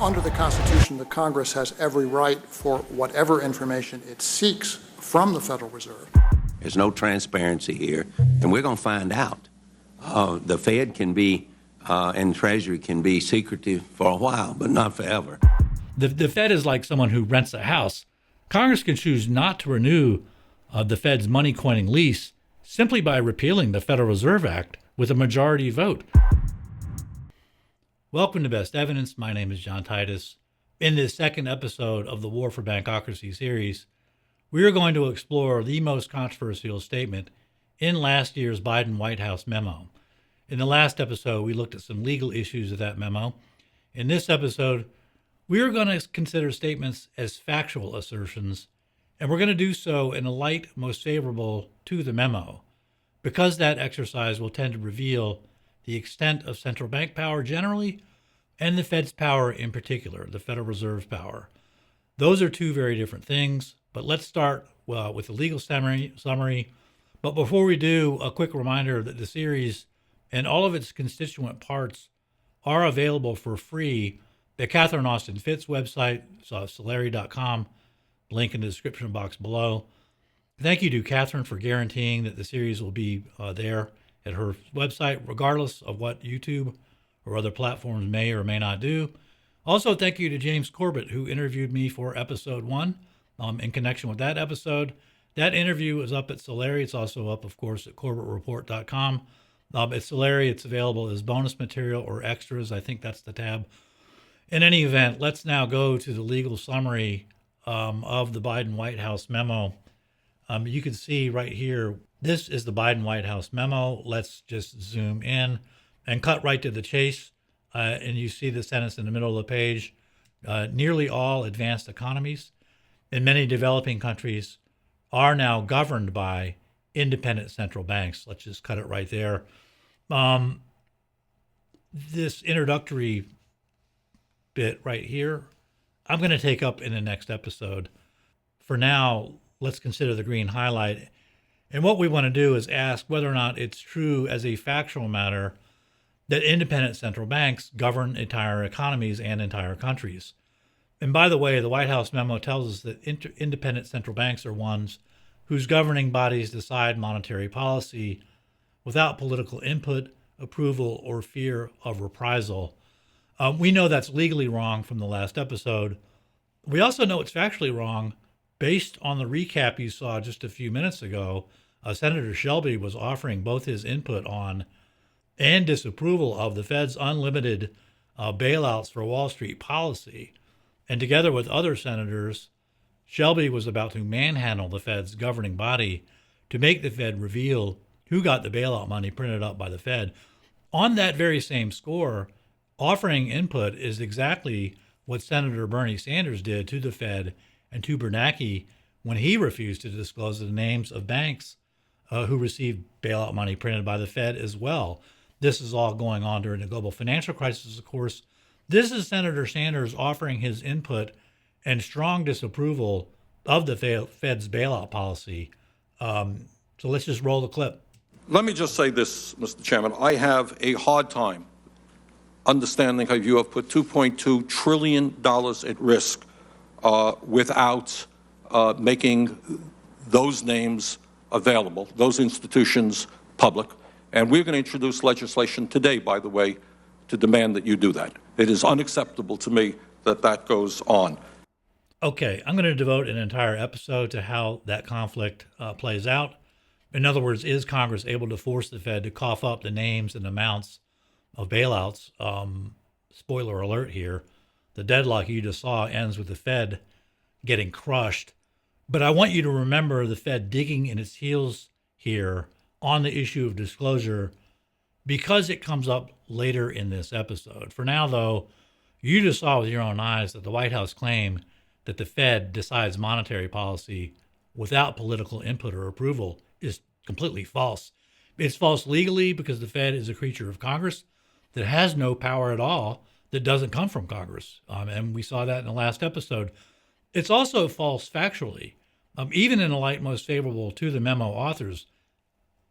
Under the Constitution, the Congress has every right for whatever information it seeks from the Federal Reserve. There's no transparency here, and we're going to find out. The Fed can be, and Treasury can be secretive for a while, but not forever. The Fed is like someone who rents a house. Congress can choose not to renew the Fed's money coining lease simply by repealing the Federal Reserve Act with a majority vote. Welcome to Best Evidence. My name is John Titus. In this second episode of the War for Bankocracy series, we are going to explore the most controversial statement in last year's Biden White House memo. In the last episode, we looked at some legal issues of that memo. In this episode, we are going to consider statements as factual assertions, and we're going to do so in a light most favorable to the memo, because that exercise will tend to reveal the extent of central bank power generally, and the Fed's power in particular, the Federal Reserve's power. Those are two very different things, but let's start with the legal summary. But before we do, a quick reminder that the series and all of its constituent parts are available for free at Catherine Austin Fitts' website, Solari.com, link in the description box below. Thank you to Catherine for guaranteeing that the series will be there at her website, regardless of what YouTube or other platforms may or may not do. Also, thank you to James Corbett, who interviewed me for episode 1 in connection with that episode. That interview is up at Solari. It's also up, of course, at corbettreport.com. At Solari, it's available as bonus material or extras. I think that's the tab. In any event, let's now go to the legal summary of the Biden White House memo. You can see right here, this is the Biden White House memo. Let's just zoom in and cut right to the chase. And you see the sentence in the middle of the page. Nearly all advanced economies in many developing countries are now governed by independent central banks. Let's just cut it right there. This introductory bit right here, I'm going to take up in the next episode. For now, let's consider the green highlight. And what we want to do is ask whether or not it's true as a factual matter that independent central banks govern entire economies and entire countries. And by the way, the White House memo tells us that independent central banks are ones whose governing bodies decide monetary policy without political input, approval, or fear of reprisal. We know that's legally wrong from the last episode. We also know it's factually wrong based on the recap you saw just a few minutes ago. Senator Shelby was offering both his input on and disapproval of the Fed's unlimited bailouts for Wall Street policy. And together with other senators, Shelby was about to manhandle the Fed's governing body to make the Fed reveal who got the bailout money printed up by the Fed. On that very same score, offering input is exactly what Senator Bernie Sanders did to the Fed and to Bernanke when he refused to disclose the names of banks who received bailout money printed by the Fed as well. This is all going on during the global financial crisis, of course. This is Senator Sanders offering his input and strong disapproval of the Fed's bailout policy. So let's just roll the clip. Let me just say this, Mr. Chairman. I have a hard time understanding how you have put $2.2 trillion at risk without making those names available, those institutions public. And we're going to introduce legislation today, by the way, to demand that you do that. It is unacceptable to me that that goes on. Okay, I'm going to devote an entire episode to how that conflict plays out. In other words, is Congress able to force the Fed to cough up the names and amounts of bailouts? Spoiler alert here. The deadlock you just saw ends with the Fed getting crushed. But I want you to remember the Fed digging in its heels here on the issue of disclosure because it comes up later in this episode. For now, though, you just saw with your own eyes that the White House claimed that the Fed decides monetary policy without political input or approval is completely false. It's false legally because the Fed is a creature of Congress that has no power at all that doesn't come from Congress. And we saw that in the last episode. It's also false factually. Even in the light most favorable to the memo authors,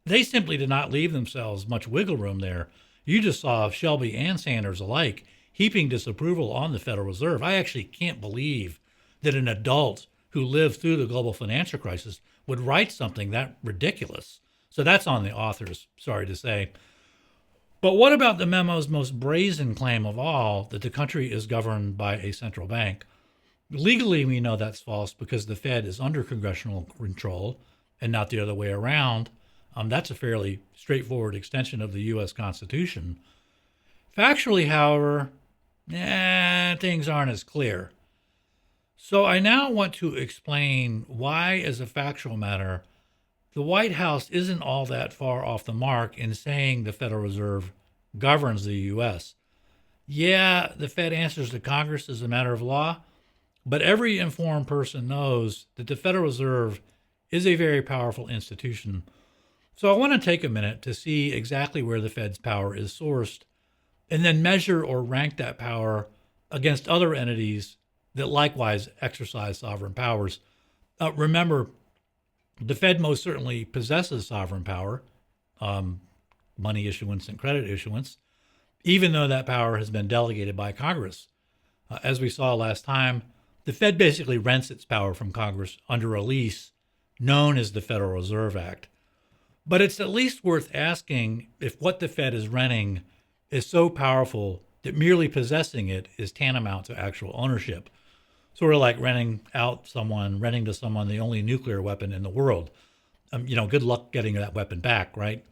they simply did not leave themselves much wiggle room there. You just saw Shelby and Sanders alike heaping disapproval on the Federal Reserve. I actually can't believe that an adult who lived through the global financial crisis would write something that ridiculous. So that's on the authors, sorry to say. But what about the memo's most brazen claim of all, that the country is governed by a central bank? Legally, we know that's false because the Fed is under congressional control and not the other way around. That's a fairly straightforward extension of the U.S. Constitution. Factually, however, things aren't as clear. So I now want to explain why, as a factual matter, the White House isn't all that far off the mark in saying the Federal Reserve governs the U.S. Yeah, the Fed answers to Congress as a matter of law, but every informed person knows that the Federal Reserve is a very powerful institution. So I want to take a minute to see exactly where the Fed's power is sourced, and then measure or rank that power against other entities that likewise exercise sovereign powers. Remember, the Fed most certainly possesses sovereign power, money issuance and credit issuance, even though that power has been delegated by Congress. As we saw last time, the Fed basically rents its power from Congress under a lease known as the Federal Reserve Act. But it's at least worth asking if what the Fed is renting is so powerful that merely possessing it is tantamount to actual ownership. Sort of like renting to someone the only nuclear weapon in the world. Good luck getting that weapon back, right?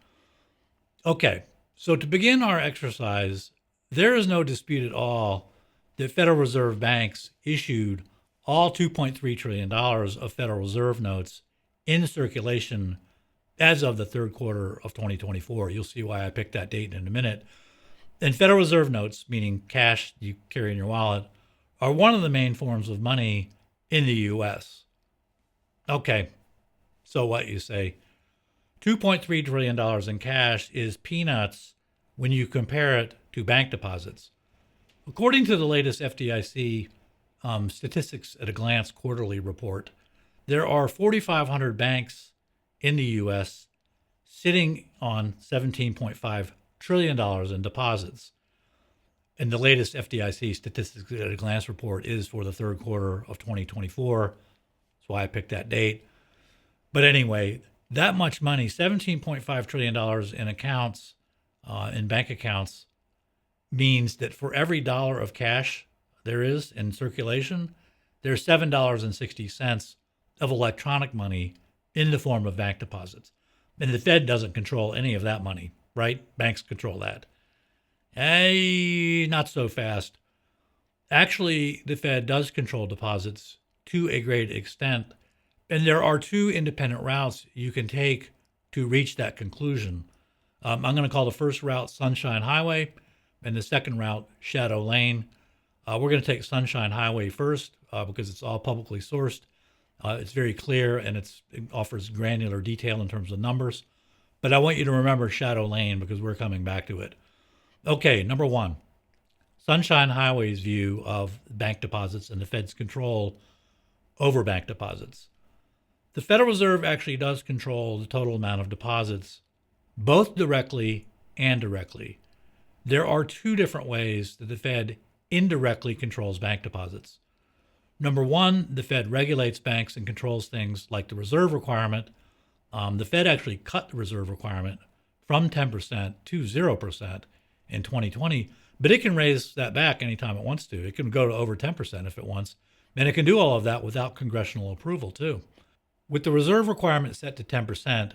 Okay, so to begin our exercise, there is no dispute at all that Federal Reserve banks issued all $2.3 trillion of Federal Reserve notes in circulation as of the third quarter of 2024. You'll see why I picked that date in a minute. And Federal Reserve notes, meaning cash you carry in your wallet, are one of the main forms of money in the U.S. Okay, so what, you say? $2.3 trillion in cash is peanuts when you compare it to bank deposits. According to the latest FDIC Statistics at a Glance quarterly report, there are 4,500 banks in the U.S. sitting on $17.5 trillion in deposits. And the latest FDIC Statistics at a Glance report is for the third quarter of 2024. That's why I picked that date. But anyway, that much money, $17.5 trillion in accounts, in bank accounts, means that for every dollar of cash there is in circulation, there's $7.60 of electronic money in the form of bank deposits. And the Fed doesn't control any of that money, right? Banks control that. Hey, not so fast. Actually, the Fed does control deposits to a great extent, and there are two independent routes you can take to reach that conclusion. I'm going to call the first route Sunshine Highway, and the second route Shadow Lane. We're going to take Sunshine Highway first because it's all publicly sourced. It's very clear, and it offers granular detail in terms of numbers. But I want you to remember Shadow Lane because we're coming back to it. Okay, number one, Sunshine Highway's view of bank deposits and the Fed's control over bank deposits. The Federal Reserve actually does control the total amount of deposits, both directly and indirectly. There are two different ways that the Fed indirectly controls bank deposits. Number one, the Fed regulates banks and controls things like the reserve requirement. The Fed actually cut the reserve requirement from 10% to 0% in 2020, but it can raise that back anytime it wants to. It can go to over 10% if it wants, and it can do all of that without congressional approval too. With the reserve requirement set to 10%,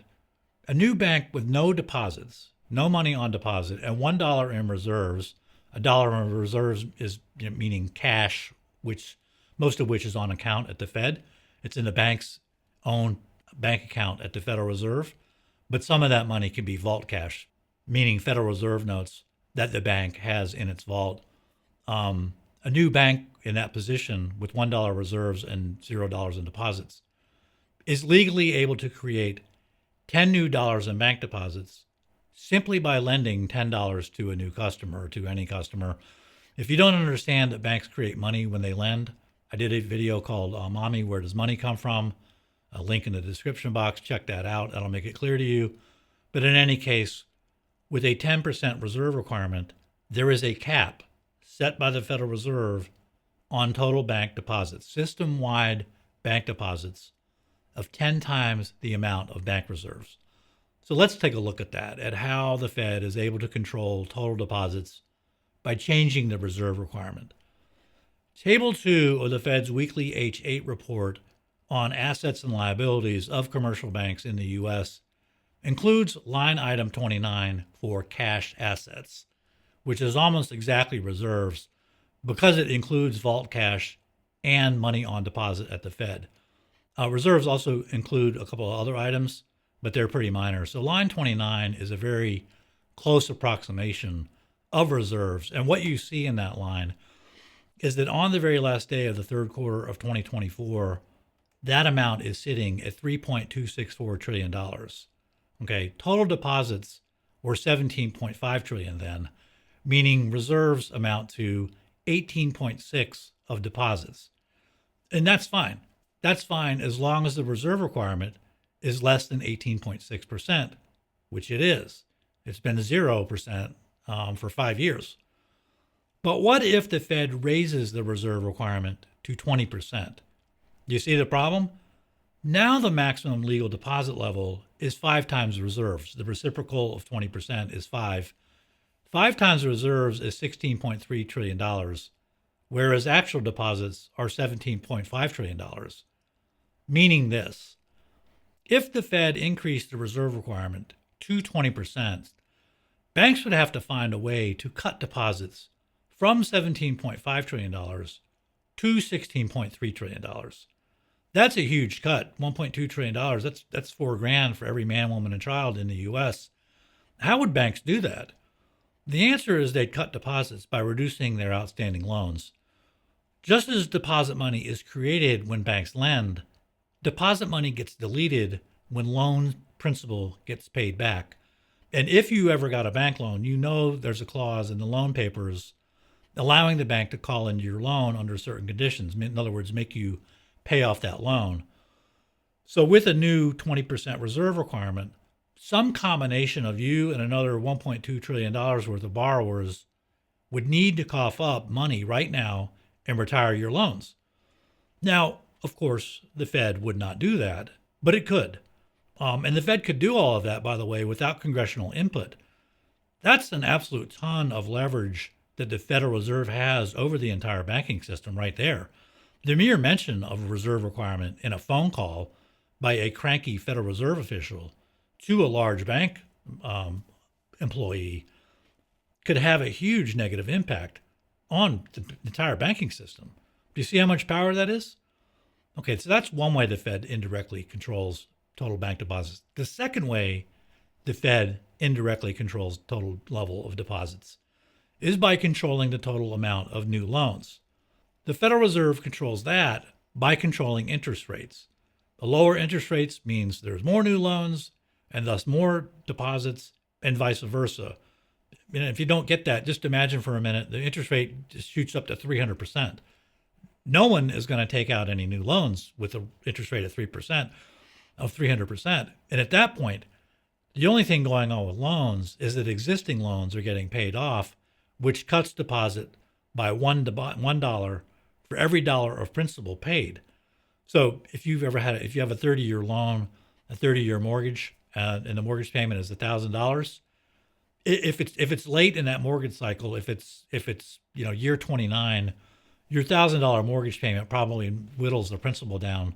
a new bank with no deposits, no money on deposit, and $1 in reserves, $1 in reserves is meaning cash, which most of which is on account at the Fed. It's in the bank's own bank account at the Federal Reserve, but some of that money can be vault cash, meaning Federal Reserve notes that the bank has in its vault. A new bank in that position with $1 reserves and $0 in deposits is legally able to create 10 new dollars in bank deposits simply by lending $10 to a new customer or to any customer. If you don't understand that banks create money when they lend, I did a video called Mommy, Where Does Money Come From? A link in the description box. Check that out. That'll make it clear to you. But in any case, with a 10% reserve requirement, there is a cap set by the Federal Reserve on total bank deposits, system-wide bank deposits of 10 times the amount of bank reserves. So let's take a look at that, at how the Fed is able to control total deposits by changing the reserve requirement. Table 2 of the Fed's weekly H8 report on assets and liabilities of commercial banks in the U.S. includes line item 29 for cash assets, which is almost exactly reserves because it includes vault cash and money on deposit at the Fed. Reserves also include a couple of other items, but they're pretty minor. So line 29 is a very close approximation of reserves. And what you see in that line is that on the very last day of the third quarter of 2024, that amount is sitting at $3.264 trillion. Okay, total deposits were $17.5 trillion then, meaning reserves amount to 18.6 of deposits. And that's fine. That's fine as long as the reserve requirement is less than 18.6%, which it is. It's been 0% for 5 years. But what if the Fed raises the reserve requirement to 20%? Do you see the problem? Now the maximum legal deposit level is 5 times reserves. The reciprocal of 20% is 5. 5 times reserves is $16.3 trillion, whereas actual deposits are $17.5 trillion. Meaning this: if the Fed increased the reserve requirement to 20%, banks would have to find a way to cut deposits from $17.5 trillion to $16.3 trillion. That's a huge cut, $1.2 trillion. That's $4,000 for every man, woman, and child in the U.S. How would banks do that? The answer is they'd cut deposits by reducing their outstanding loans. Just as deposit money is created when banks lend, deposit money gets deleted when loan principal gets paid back. And if you ever got a bank loan, you know there's a clause in the loan papers allowing the bank to call into your loan under certain conditions. In other words, make you pay off that loan. So with a new 20% reserve requirement, some combination of you and another $1.2 trillion worth of borrowers would need to cough up money right now and retire your loans. Now, of course, the Fed would not do that, but it could. And the Fed could do all of that, by the way, without congressional input. That's an absolute ton of leverage that the Federal Reserve has over the entire banking system right there. The mere mention of a reserve requirement in a phone call by a cranky Federal Reserve official to a large bank employee could have a huge negative impact on the entire banking system. Do you see how much power that is? Okay, so that's one way the Fed indirectly controls total bank deposits. The second way the Fed indirectly controls total level of deposits is by controlling the total amount of new loans. The Federal Reserve controls that by controlling interest rates. The lower interest rates means there's more new loans and thus more deposits, and vice versa. And if you don't get that, just imagine for a minute the interest rate just shoots up to 300%. No one is going to take out any new loans with an interest rate of 3%, of 300%. And at that point, the only thing going on with loans is that existing loans are getting paid off, which cuts deposit by $1 for every dollar of principal paid. So if you have a 30-year loan, a 30-year mortgage, and the mortgage payment is $1,000, if it's late in that mortgage cycle, if it's year 29, your $1,000 mortgage payment probably whittles the principal down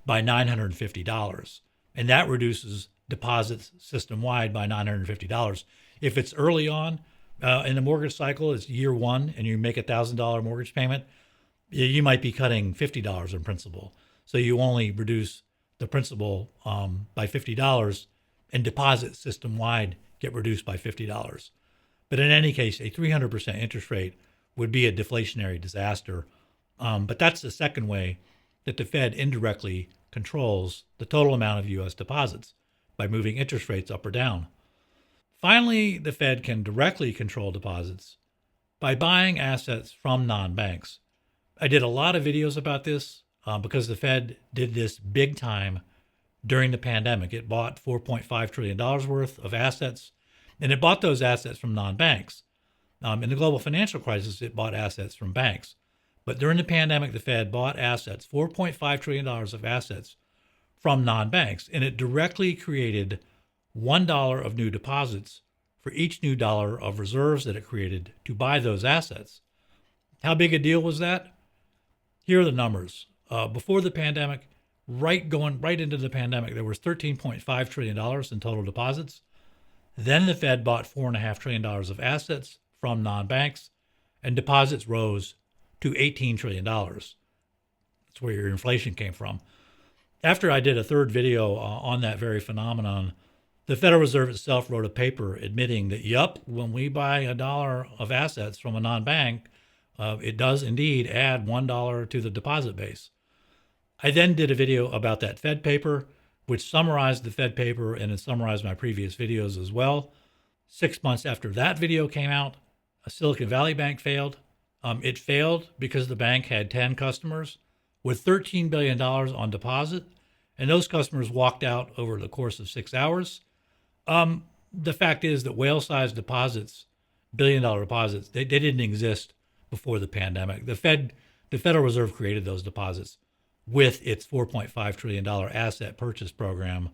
by $950, and that reduces deposits system-wide by $950. If it's early on in the mortgage cycle, it's year one, and you make a $1,000 mortgage payment, you might be cutting $50 in principal. So you only reduce the principal by $50, and deposits system-wide get reduced by $50. But in any case, a 300% interest rate would be a deflationary disaster. But that's the second way that the Fed indirectly controls the total amount of U.S. deposits, by moving interest rates up or down. Finally, the Fed can directly control deposits by buying assets from non-banks. I did a lot of videos about this because the Fed did this big time during the pandemic. It bought $4.5 trillion worth of assets, and it bought those assets from non-banks. In the global financial crisis, it bought assets from banks. But during the pandemic, the Fed bought assets, $4.5 trillion of assets from non-banks, and it directly created $1 of new deposits for each new dollar of reserves that it created to buy those assets. How big a deal was that? Here are the numbers. Before the pandemic, going right into the pandemic, there was $13.5 trillion in total deposits. Then the Fed bought $4.5 trillion of assets from non-banks, and deposits rose to $18 trillion. That's where your inflation came from. After I did a third video on that very phenomenon, the Federal Reserve itself wrote a paper admitting that, yup, when we buy $1 of assets from a non-bank, it does indeed add $1 to the deposit base. I then did a video about that Fed paper, which summarized the Fed paper, and it summarized my previous videos as well. 6 months after that video came out, a Silicon Valley bank failed. It failed because the bank had 10 customers with $13 billion on deposit, and those customers walked out over the course of 6 hours. The fact is that whale-sized deposits, billion-dollar deposits, they didn't exist before the pandemic. The Federal Reserve created those deposits with its $4.5 trillion asset purchase program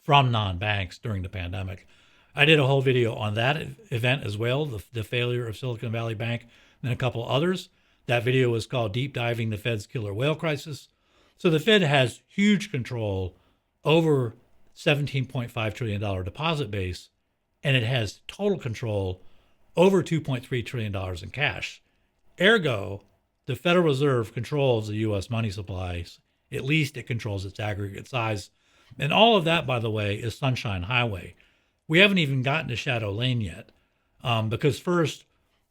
from non-banks during the pandemic. I did a whole video on that event as well, the failure of Silicon Valley Bank, and a couple others. That video was called Deep Diving the Fed's Killer Whale Crisis. So the Fed has huge control over $17.5 trillion deposit base, and it has total control over $2.3 trillion in cash. Ergo, the Federal Reserve controls the U.S. money supplies. At least it controls its aggregate size. And all of that, by the way, is Sunshine Highway. We haven't even gotten to Shadow Lane yet, because first,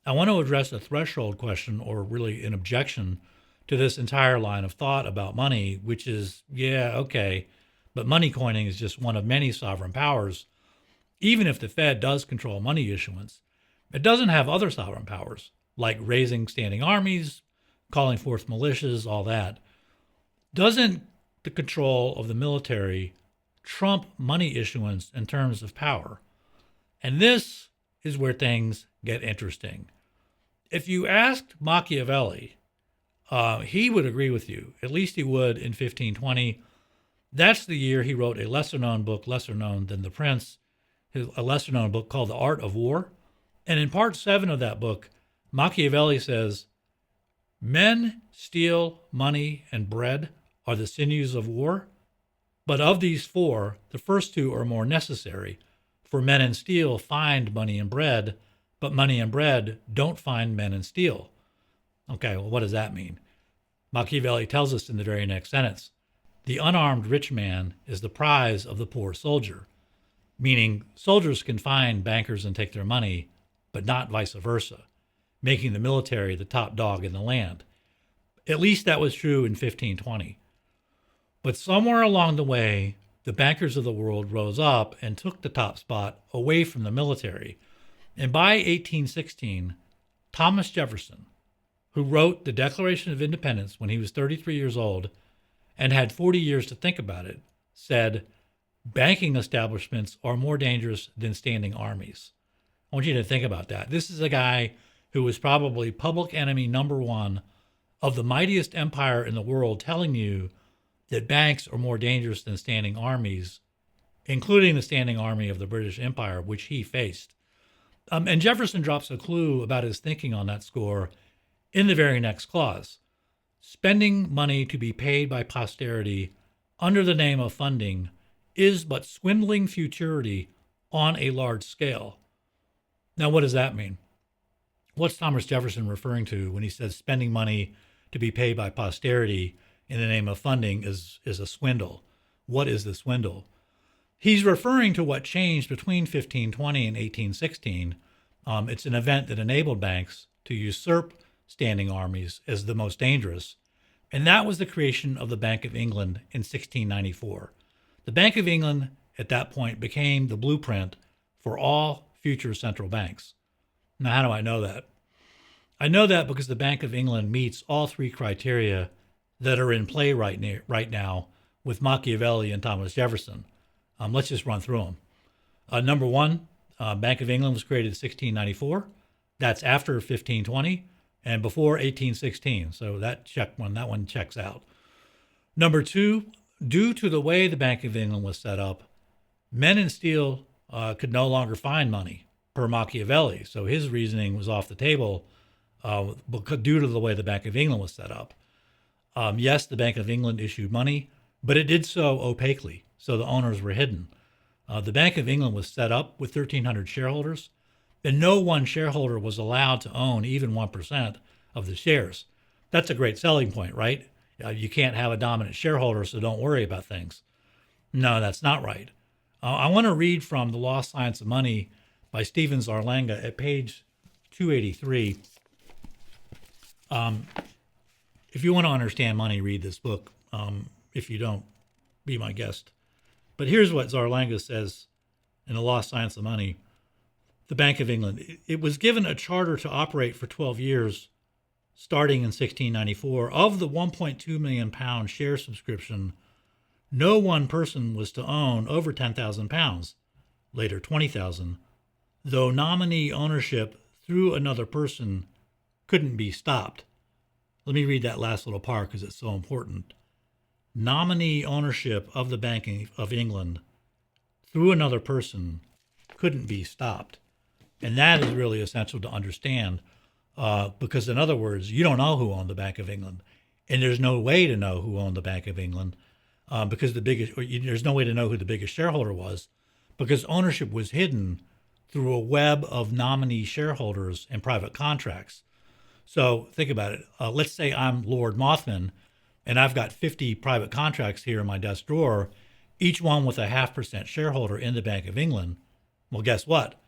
I want to address a threshold question, or really an objection to this entire line of thought about money, which is, yeah, okay, but money coining is just one of many sovereign powers. Even if the Fed does control money issuance, it doesn't have other sovereign powers, like raising standing armies, calling forth militias, all that. Doesn't the control of the military trump money issuance in terms of power? And this is where things get interesting. If you asked Machiavelli, he would agree with you. At least he would in 1520. That's the year he wrote a lesser-known book, lesser known than The Prince, a lesser-known book called The Art of War. And in part 7 of that book, Machiavelli says, men, steel, money, and bread are the sinews of war, but of these 4, the first 2 are more necessary, for men and steel find money and bread, but money and bread don't find men and steel. Okay, well, what does that mean? Machiavelli tells us in the very next sentence, the unarmed rich man is the prize of the poor soldier, meaning soldiers can find bankers and take their money, but not vice versa, making the military the top dog in the land. At least that was true in 1520. But somewhere along the way, the bankers of the world rose up and took the top spot away from the military. And by 1816, Thomas Jefferson, who wrote the Declaration of Independence when he was 33 years old and had 40 years to think about it, said, banking establishments are more dangerous than standing armies. I want you to think about that. This is a guy who was probably public enemy number 1 of the mightiest empire in the world, telling you that banks are more dangerous than standing armies, including the standing army of the British Empire, which he faced. And Jefferson drops a clue about his thinking on that score in the very next clause. Spending money to be paid by posterity under the name of funding is but swindling futurity on a large scale. Now, what does that mean? What's Thomas Jefferson referring to when he says spending money to be paid by posterity in the name of funding is a swindle? What is the swindle? He's referring to what changed between 1520 and 1816. It's an event that enabled banks to usurp standing armies as the most dangerous, and that was the creation of the Bank of England in 1694. The Bank of England at that point became the blueprint for all future central banks. Now, how do I know that? I know that because the Bank of England meets all 3 criteria that are in play right now with Machiavelli and Thomas Jefferson. Let's just run through them. Number 1, Bank of England was created in 1694. That's after 1520 and before 1816. So that one checks out. Number two, due to the way the Bank of England was set up, men in steel could no longer find money per Machiavelli. So his reasoning was off the table due to the way the Bank of England was set up. Yes, the Bank of England issued money, but it did so opaquely, so the owners were hidden. The Bank of England was set up with 1,300 shareholders, and no one shareholder was allowed to own even 1% of the shares. That's a great selling point, right? You can't have a dominant shareholder, so don't worry about things. No, that's not right. I want to read from The Lost Science of Money by Stephen Zarlanga at page 283. If you want to understand money, read this book. If you don't, be my guest. But here's what Zarlanga says in The Lost Science of Money. The Bank of England. It was given a charter to operate for 12 years, starting in 1694. Of the 1.2 million pound share subscription, no one person was to own over 10,000 pounds, later 20,000, though nominee ownership through another person couldn't be stopped. Let me read that last little part because it's so important. Nominee ownership of the Bank of England through another person couldn't be stopped. And that is really essential to understand because, in other words, you don't know who owned the Bank of England. And there's no way to know who owned the Bank of England because there's no way to know who the biggest shareholder was because ownership was hidden through a web of nominee shareholders and private contracts. So think about it. Let's say I'm Lord Mothman, and I've got 50 private contracts here in my desk drawer, each one with a 0.5% shareholder in the Bank of England. Well, guess what?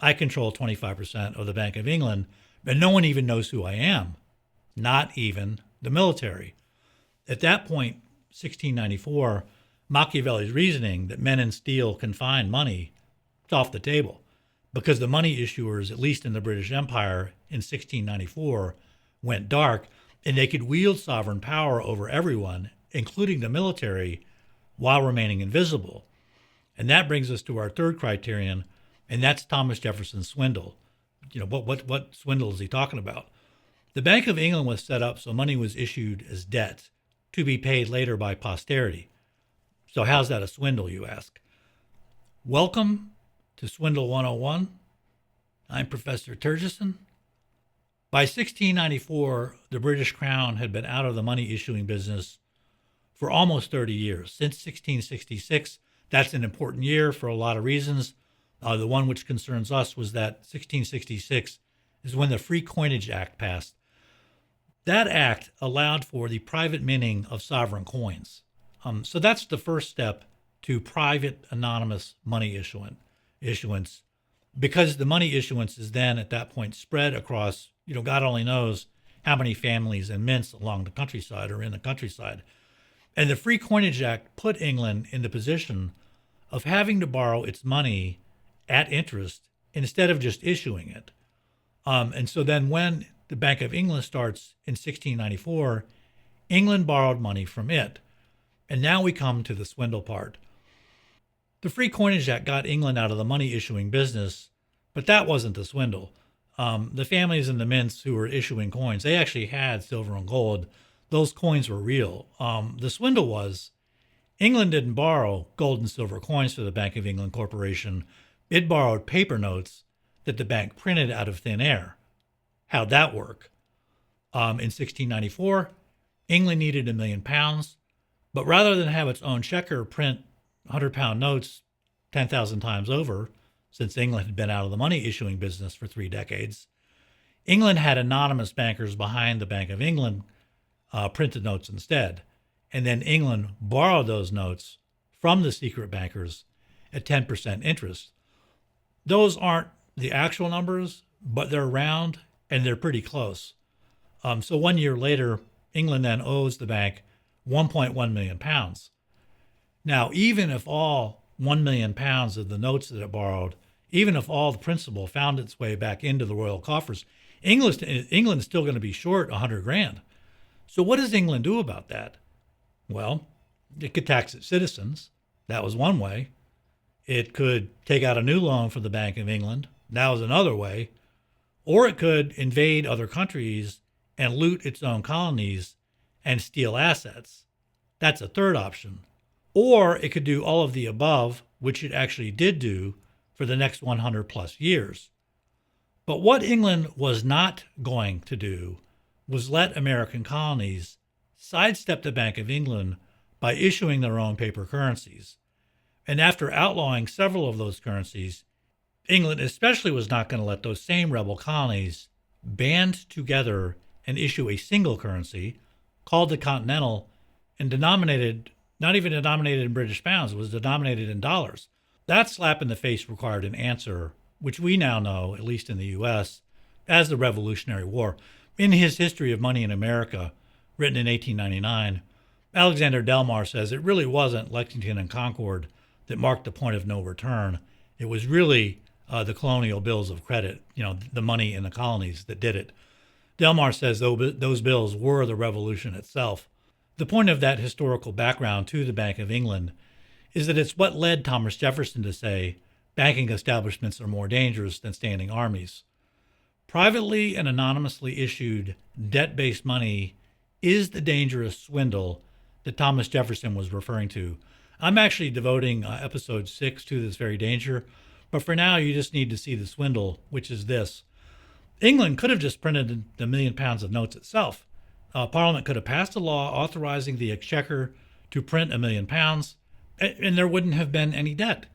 I control 25% of the Bank of England, and no one even knows who I am, not even the military. At that point, 1694, Machiavelli's reasoning that men in steel can find money is off the table because the money issuers, at least in the British Empire in 1694, went dark, and they could wield sovereign power over everyone, including the military, while remaining invisible. And that brings us to our third criterion, and that's Thomas Jefferson's swindle. You know, what swindle is he talking about? The Bank of England was set up so money was issued as debt to be paid later by posterity. So how's that a swindle, you ask? Welcome to Swindle 101. I'm Professor Turgison. By 1694, the British Crown had been out of the money issuing business for almost 30 years. Since 1666, that's an important year for a lot of reasons. The one which concerns us was that 1666 is when the Free Coinage Act passed. That act allowed for the private minting of sovereign coins. So that's the first step to private anonymous money issuance, because the money issuance is then at that point spread across, God only knows how many families and mints along the countryside or in the countryside. And the Free Coinage Act put England in the position of having to borrow its money at interest instead of just issuing it. And so then when the Bank of England starts in 1694, England borrowed money from it. And now we come to the swindle part. The Free Coinage Act got England out of the money issuing business, but that wasn't the swindle. The families and the mints who were issuing coins, they actually had silver and gold. Those coins were real. The swindle was England didn't borrow gold and silver coins for the Bank of England Corporation. It borrowed paper notes that the bank printed out of thin air. How'd that work? In 1694, England needed £1 million, but rather than have its own checker print 100-pound notes 10,000 times over, since England had been out of the money issuing business for 3 decades, England had anonymous bankers behind the Bank of England print the notes instead. And then England borrowed those notes from the secret bankers at 10% interest. Those aren't the actual numbers, but they're round and they're pretty close. So 1 year later, England then owes the bank £1.1 million. Now, even if all £1 million of the notes that it borrowed, even if all the principal found its way back into the royal coffers, England is still going to be short $100,000. So what does England do about that? Well, it could tax its citizens. That was one way. It could take out a new loan from the Bank of England. That was another way. or it could invade other countries and loot its own colonies and steal assets. That's a third option. Or it could do all of the above, which it actually did do for the next 100 plus years. But what England was not going to do was let American colonies sidestep the Bank of England by issuing their own paper currencies. And after outlawing several of those currencies, England especially was not going to let those same rebel colonies band together and issue a single currency called the Continental and denominated, not even denominated in British pounds, it was denominated in dollars. That slap in the face required an answer, which we now know, at least in the U.S., as the Revolutionary War. In his History of Money in America, written in 1899, Alexander Delmar says it really wasn't Lexington and Concord that marked the point of no return. It was really the colonial bills of credit, the money in the colonies that did it. Delmar says those bills were the revolution itself. The point of that historical background to the Bank of England is that it's what led Thomas Jefferson to say banking establishments are more dangerous than standing armies. Privately and anonymously issued debt-based money is the dangerous swindle that Thomas Jefferson was referring to. I'm actually devoting episode 6 to this very danger, but for now you just need to see the swindle, which is this. England could have just printed the £1 million of notes itself. Parliament could have passed a law authorizing the Exchequer to print £1 million, and there wouldn't have been any debt.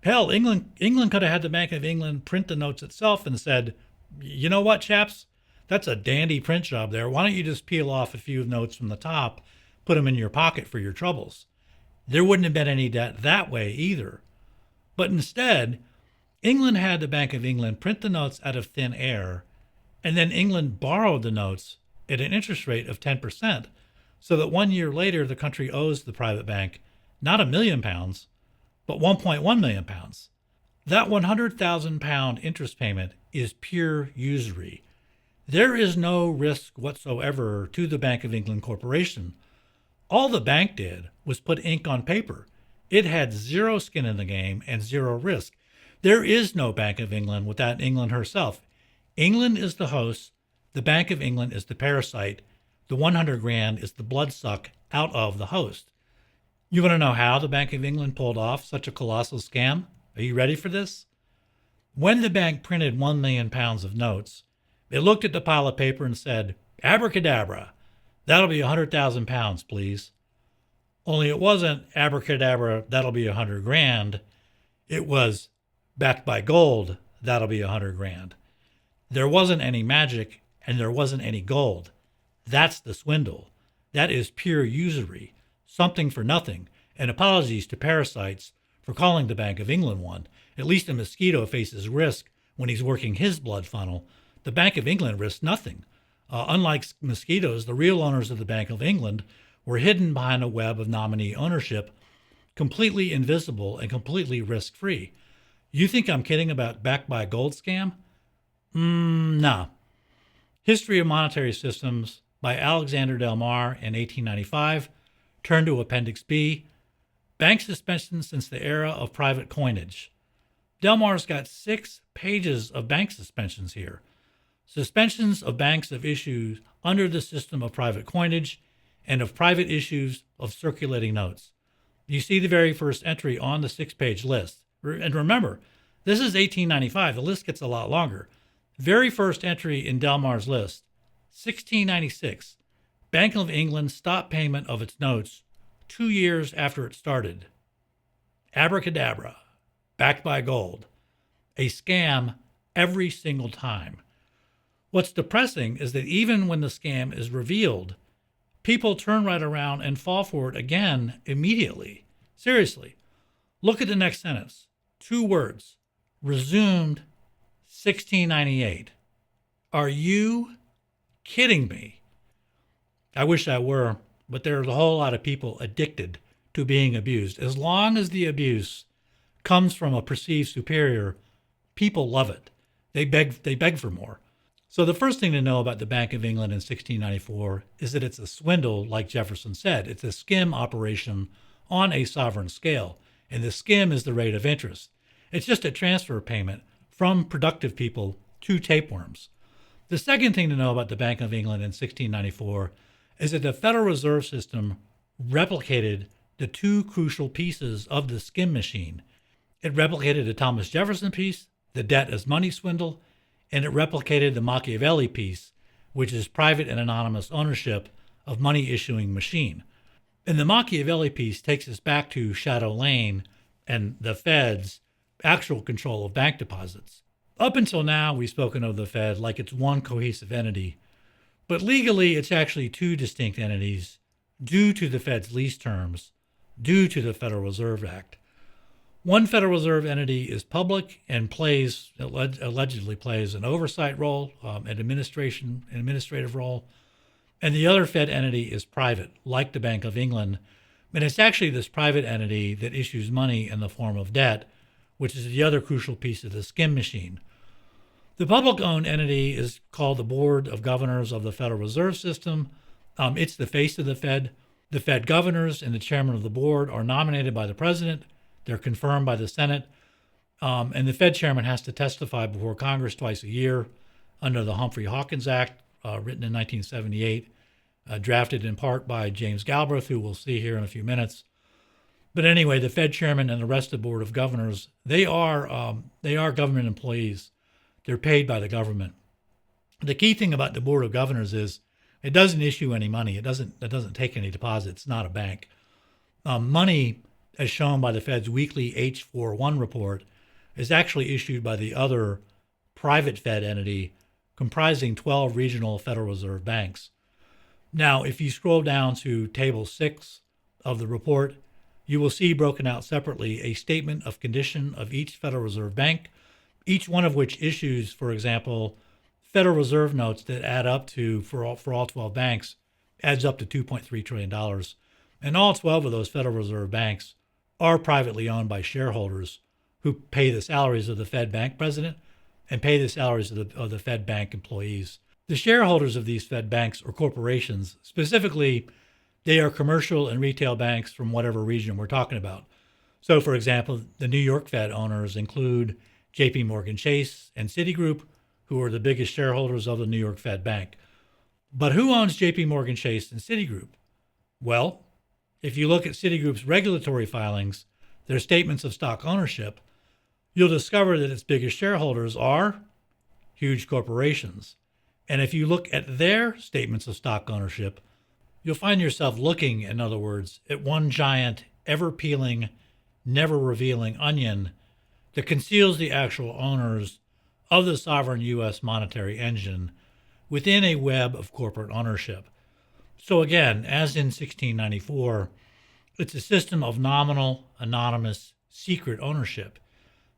Hell, England could have had the Bank of England print the notes itself and said, you know what, chaps? That's a dandy print job there. Why don't you just peel off a few notes from the top, put them in your pocket for your troubles? There wouldn't have been any debt that way either. But instead, England had the Bank of England print the notes out of thin air, and then England borrowed the notes at an interest rate of 10%, so that 1 year later the country owes the private bank not £1 million, but £1.1 million. That £100,000 interest payment is pure usury. There is no risk whatsoever to the Bank of England Corporation. All the bank did was put ink on paper. It had zero skin in the game and zero risk. There is no Bank of England without England herself. England is the host. The Bank of England is the parasite. The 100 grand is the bloodsuck out of the host. You want to know how the Bank of England pulled off such a colossal scam? Are you ready for this? When the bank printed £1 million of notes, it looked at the pile of paper and said, abracadabra, that'll be £100,000, please. Only it wasn't abracadabra, that'll be 100 grand. It was backed by gold, that'll be 100 grand. There wasn't any magic and there wasn't any gold. That's the swindle. That is pure usury, something for nothing, and apologies to parasites for calling the Bank of England one. At least a mosquito faces risk when he's working his blood funnel. The Bank of England risks nothing. Unlike mosquitoes, the real owners of the Bank of England were hidden behind a web of nominee ownership, completely invisible and completely risk-free. You think I'm kidding about backed by gold scam? No. History of Monetary Systems by Alexander Delmar in 1895. Turn to Appendix B. Bank suspension since the era of private coinage. Delmar's got 6 pages of bank suspensions here. Suspensions of banks of issues under the system of private coinage and of private issues of circulating notes. You see the very first entry on the 6-page list. And remember, this is 1895. The list gets a lot longer. Very first entry in Delmar's list, 1696. Bank of England stopped payment of its notes 2 years after it started. Abracadabra, backed by gold. A scam every single time. What's depressing is that even when the scam is revealed, people turn right around and fall for it again immediately. Seriously. Look at the next sentence. 2 words. Resumed 1698. Are you kidding me? I wish I were, but there's a whole lot of people addicted to being abused. As long as the abuse comes from a perceived superior, people love it. They beg for more. So the first thing to know about the Bank of England in 1694 is that it's a swindle, like Jefferson said. It's a skim operation on a sovereign scale, and the skim is the rate of interest. It's just a transfer payment from productive people to tapeworms. The second thing to know about the Bank of England in 1694 is that the Federal Reserve System replicated the two crucial pieces of the skim machine. It replicated the Thomas Jefferson piece, the debt as money swindle, and it replicated the Machiavelli piece, which is private and anonymous ownership of money issuing machine. And the Machiavelli piece takes us back to Shadow Lane and the Fed's actual control of bank deposits. Up until now, we've spoken of the Fed like it's one cohesive entity, but legally it's actually two distinct entities due to the Fed's lease terms, due to the Federal Reserve Act. One Federal Reserve entity is public and allegedly plays an oversight role, an administrative role, and the other Fed entity is private, like the Bank of England. And it's actually this private entity that issues money in the form of debt, which is the other crucial piece of the skim machine. The public-owned entity is called the Board of Governors of the Federal Reserve System. It's the face of the Fed. The Fed governors and the chairman of the board are nominated by the president. They're confirmed by the Senate. And the Fed chairman has to testify before Congress twice a year under the Humphrey-Hawkins Act, written in 1978, drafted in part by James Galbraith, who we'll see here in a few minutes. But anyway, the Fed chairman and the rest of the Board of Governors, they are government employees. They're paid by the government. The key thing about the Board of Governors is it doesn't issue any money. It doesn't take any deposits. It's not a bank. Money, as shown by the Fed's weekly H41 report, is actually issued by the other private Fed entity comprising 12 regional Federal Reserve banks. Now, if you scroll down to Table 6 of the report, you will see broken out separately a statement of condition of each Federal Reserve Bank, each one of which issues, for example, Federal Reserve notes that add up to, for all 12 banks, adds up to $2.3 trillion. And all 12 of those Federal Reserve banks are privately owned by shareholders who pay the salaries of the Fed bank president and pay the salaries of the Fed bank employees. The shareholders of these Fed banks are corporations. Specifically, they are commercial and retail banks from whatever region we're talking about. So, for example, the New York Fed owners include JP Morgan Chase and Citigroup, who are the biggest shareholders of the New York Fed Bank. But who owns JP Morgan Chase and Citigroup? Well, if you look at Citigroup's regulatory filings, their statements of stock ownership, you'll discover that its biggest shareholders are huge corporations. And if you look at their statements of stock ownership, you'll find yourself looking, in other words, at one giant, ever-peeling, never-revealing onion that conceals the actual owners of the sovereign U.S. monetary engine within a web of corporate ownership. So again, as in 1694, it's a system of nominal, anonymous, secret ownership.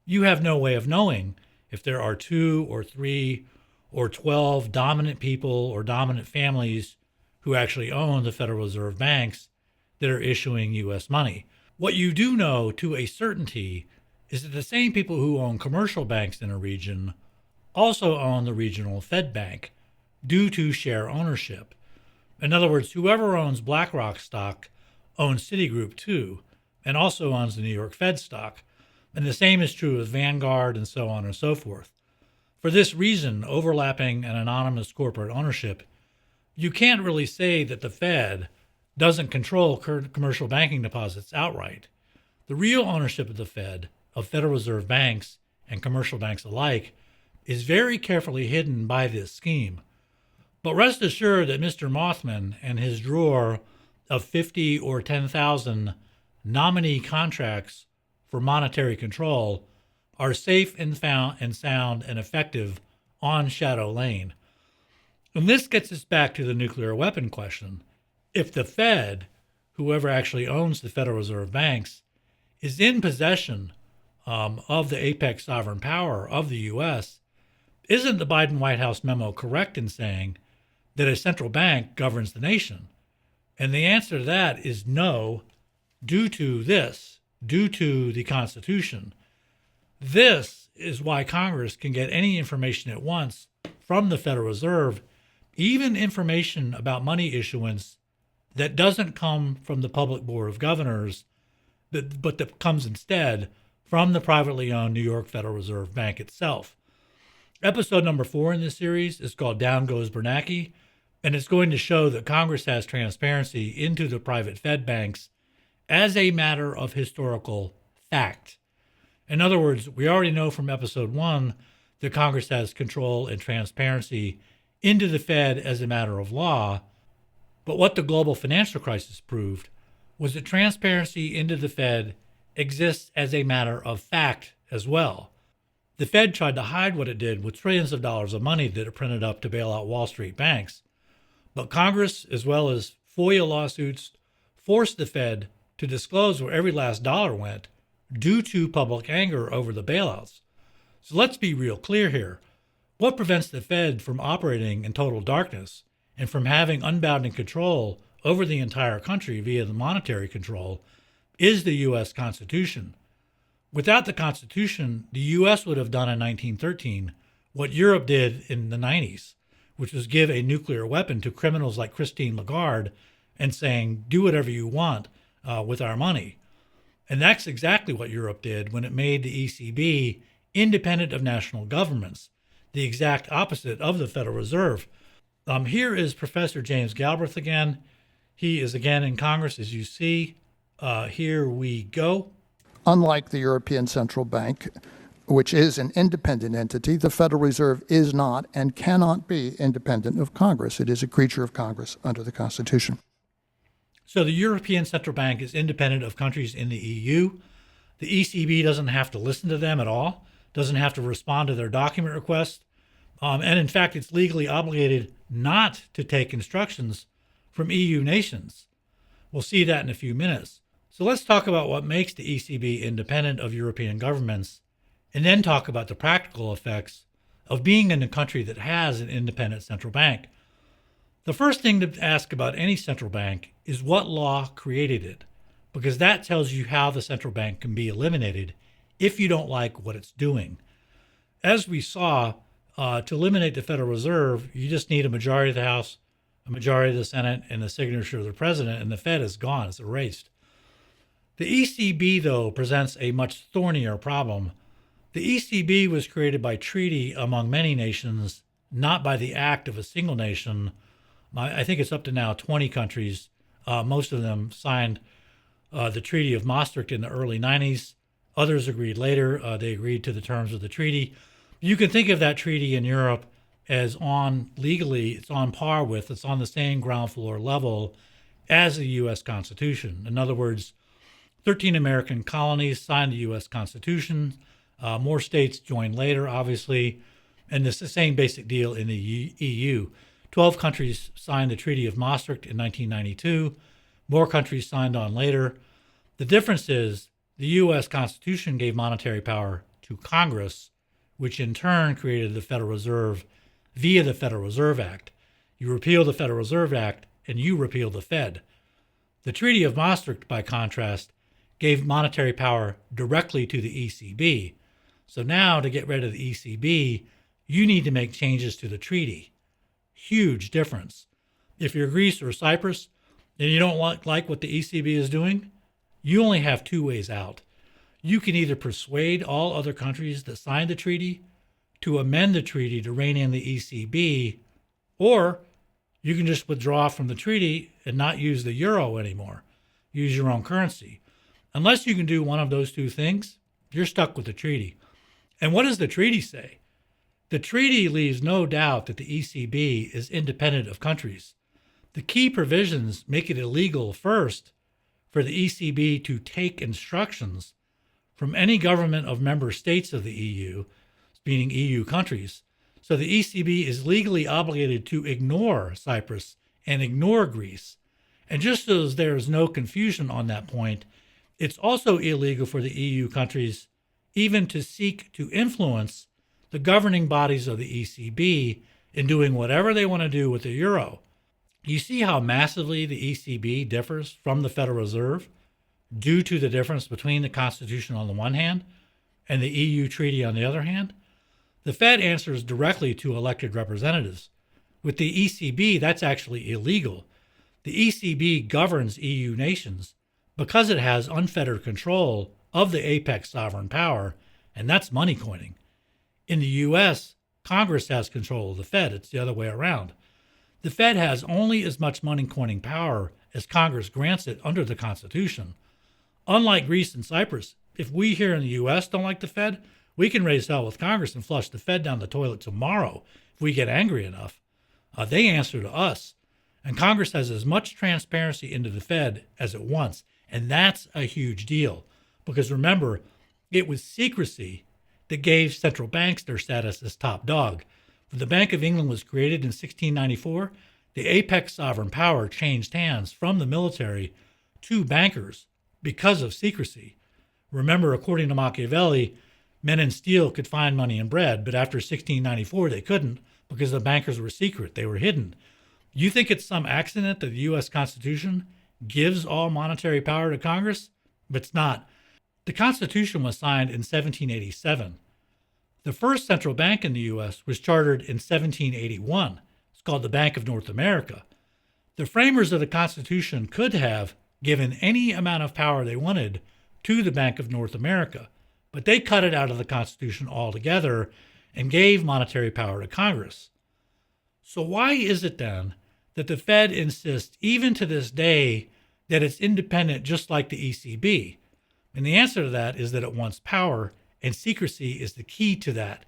You have no way of knowing if there are 2 or 3 or 12 dominant people or dominant families who actually own the Federal Reserve banks that are issuing U.S. money. What you do know to a certainty is that the same people who own commercial banks in a region also own the regional Fed Bank due to share ownership. In other words, whoever owns BlackRock stock owns Citigroup too, and also owns the New York Fed stock. And the same is true of Vanguard and so on and so forth. For this reason, overlapping and anonymous corporate ownership, you can't really say that the Fed doesn't control commercial banking deposits outright. The real ownership of the Fed, of Federal Reserve banks and commercial banks alike, is very carefully hidden by this scheme. But rest assured that Mr. Mothman and his drawer of 50 or 10,000 nominee contracts for monetary control are safe and sound and effective on Shadow Lane. And this gets us back to the nuclear weapon question. If the Fed, whoever actually owns the Federal Reserve banks, is in possession of the apex sovereign power of the U.S., isn't the Biden White House memo correct in saying that a central bank governs the nation? And the answer to that is no, due to the Constitution. This is why Congress can get any information at once from the Federal Reserve, even information about money issuance that doesn't come from the public Board of Governors, but that comes instead from the privately owned New York Federal Reserve Bank itself. Episode number 4 in this series is called Down Goes Bernanke, and it's going to show that Congress has transparency into the private Fed banks as a matter of historical fact. In other words, we already know from episode 1 that Congress has control and transparency into the Fed as a matter of law, but what the global financial crisis proved was that transparency into the Fed exists as a matter of fact as well. The Fed tried to hide what it did with trillions of dollars of money that it printed up to bail out Wall Street banks. But Congress, as well as FOIA lawsuits, forced the Fed to disclose where every last dollar went due to public anger over the bailouts. So let's be real clear here. What prevents the Fed from operating in total darkness and from having unbounded control over the entire country via the monetary control is the U.S. Constitution. Without the Constitution, the U.S. would have done in 1913 what Europe did in the 90s, which was give a nuclear weapon to criminals like Christine Lagarde and saying, do whatever you want with our money. And that's exactly what Europe did when it made the ECB independent of national governments, the exact opposite of the Federal Reserve. Here is Professor James Galbraith again. He is again in Congress, as you see. Here we go. Unlike the European Central Bank, which is an independent entity, the Federal Reserve is not and cannot be independent of Congress. It is a creature of Congress under the Constitution. So the European Central Bank is independent of countries in the EU. The ECB doesn't have to listen to them at all, doesn't have to respond to their document requests, and in fact, it's legally obligated not to take instructions from EU nations. We'll see that in a few minutes. So let's talk about what makes the ECB independent of European governments, and then talk about the practical effects of being in a country that has an independent central bank. The first thing to ask about any central bank is what law created it, because that tells you how the central bank can be eliminated if you don't like what it's doing. As we saw, to eliminate the Federal Reserve, you just need a majority of the House, a majority of the Senate, and the signature of the president, and the Fed is gone, it's erased. The ECB, though, presents a much thornier problem. The ECB was created by treaty among many nations, not by the act of a single nation. I think it's up to now 20 countries. Most of them signed the Treaty of Maastricht in the early 90s. Others agreed later. They agreed to the terms of the treaty. You can think of that treaty in Europe as legally, it's on par with, it's on the same ground floor level as the U.S. Constitution. In other words, 13 American colonies signed the U.S. Constitution. More states joined later, obviously, and it's the same basic deal in the EU. 12 countries signed the Treaty of Maastricht in 1992. More countries signed on later. The difference is the U.S. Constitution gave monetary power to Congress, which in turn created the Federal Reserve via the Federal Reserve Act. You repeal the Federal Reserve Act, and you repeal the Fed. The Treaty of Maastricht, by contrast, gave monetary power directly to the ECB. So now, to get rid of the ECB, you need to make changes to the treaty. Huge difference. If you're Greece or Cyprus and you don't like what the ECB is doing, you only have two ways out. You can either persuade all other countries that signed the treaty to amend the treaty to rein in the ECB, or you can just withdraw from the treaty and not use the euro anymore. Use your own currency. Unless you can do one of those two things, you're stuck with the treaty. And what does the treaty say? The treaty leaves no doubt that the ECB is independent of countries. The key provisions make it illegal, first, for the ECB to take instructions from any government of member states of the EU, meaning EU countries. So the ECB is legally obligated to ignore Cyprus and ignore Greece. And just so there is no confusion on that point, it's also illegal for the EU countries even to seek to influence the governing bodies of the ECB in doing whatever they want to do with the euro. You see how massively the ECB differs from the Federal Reserve due to the difference between the Constitution on the one hand and the EU treaty on the other hand? The Fed answers directly to elected representatives. With the ECB, that's actually illegal. The ECB governs EU nations because it has unfettered control of the apex sovereign power, and that's money coining. In the U.S., Congress has control of the Fed. It's the other way around. The Fed has only as much money coining power as Congress grants it under the Constitution. Unlike Greece and Cyprus, if we here in the U.S. don't like the Fed, we can raise hell with Congress and flush the Fed down the toilet tomorrow if we get angry enough. They answer to us. And Congress has as much transparency into the Fed as it wants. And that's a huge deal. Because remember, it was secrecy that gave central banks their status as top dog. When the Bank of England was created in 1694, the apex sovereign power changed hands from the military to bankers because of secrecy. Remember, according to Machiavelli, men in steel could find money and bread, but after 1694 they couldn't because the bankers were secret. They were hidden. You think it's some accident that the U.S. Constitution gives all monetary power to Congress? But it's not. The Constitution was signed in 1787. The first central bank in the U.S. was chartered in 1781. It's called the Bank of North America. The framers of the Constitution could have given any amount of power they wanted to the Bank of North America, but they cut it out of the Constitution altogether and gave monetary power to Congress. So why is it then that the Fed insists, even to this day, that it's independent just like the ECB? And the answer to that is that it wants power, and secrecy is the key to that.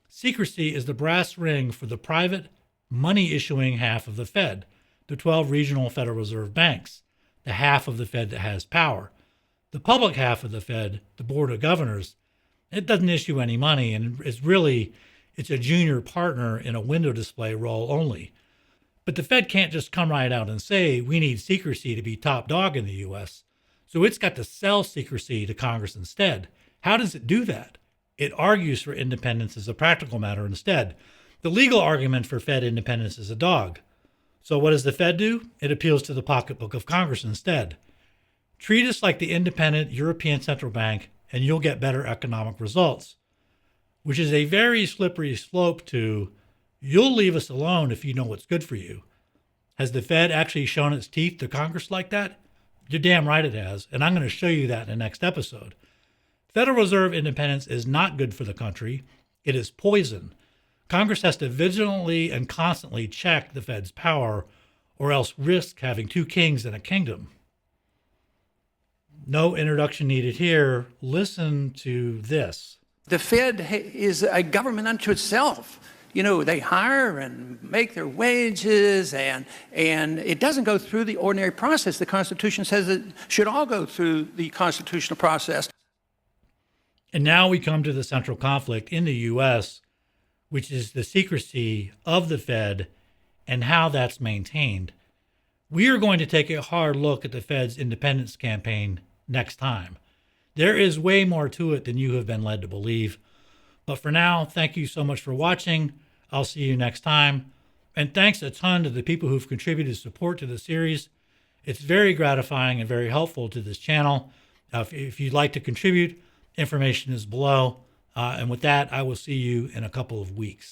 Secrecy is the brass ring for the private, money-issuing half of the Fed, the 12 regional Federal Reserve banks, the half of the Fed that has power. The public half of the Fed, the Board of Governors, it doesn't issue any money, and it's a junior partner in a window display role only. But the Fed can't just come right out and say, we need secrecy to be top dog in the U.S., so it's got to sell secrecy to Congress instead. How does it do that? It argues for independence as a practical matter instead. The legal argument for Fed independence is a dog. So what does the Fed do? It appeals to the pocketbook of Congress instead. Treat us like the independent European Central Bank and you'll get better economic results, which is a very slippery slope to you'll leave us alone if you know what's good for you. Has the Fed actually shown its teeth to Congress like that? You're damn right it has, and I'm going to show you that in the next episode. Federal Reserve independence is not good for the country. It is poison. Congress has to vigilantly and constantly check the Fed's power or else risk having two kings in a kingdom. No introduction needed here. Listen to this. The Fed is a government unto itself. You know, they hire and make their wages, and it doesn't go through the ordinary process. The Constitution says it should all go through the constitutional process. And now we come to the central conflict in the U.S., which is the secrecy of the Fed and how that's maintained. We are going to take a hard look at the Fed's independence campaign next time. There is way more to it than you have been led to believe. But for now, thank you so much for watching. I'll see you next time. And thanks a ton to the people who've contributed support to the series. It's very gratifying and very helpful to this channel. If you'd like to contribute, information is below. And with that, I will see you in a couple of weeks.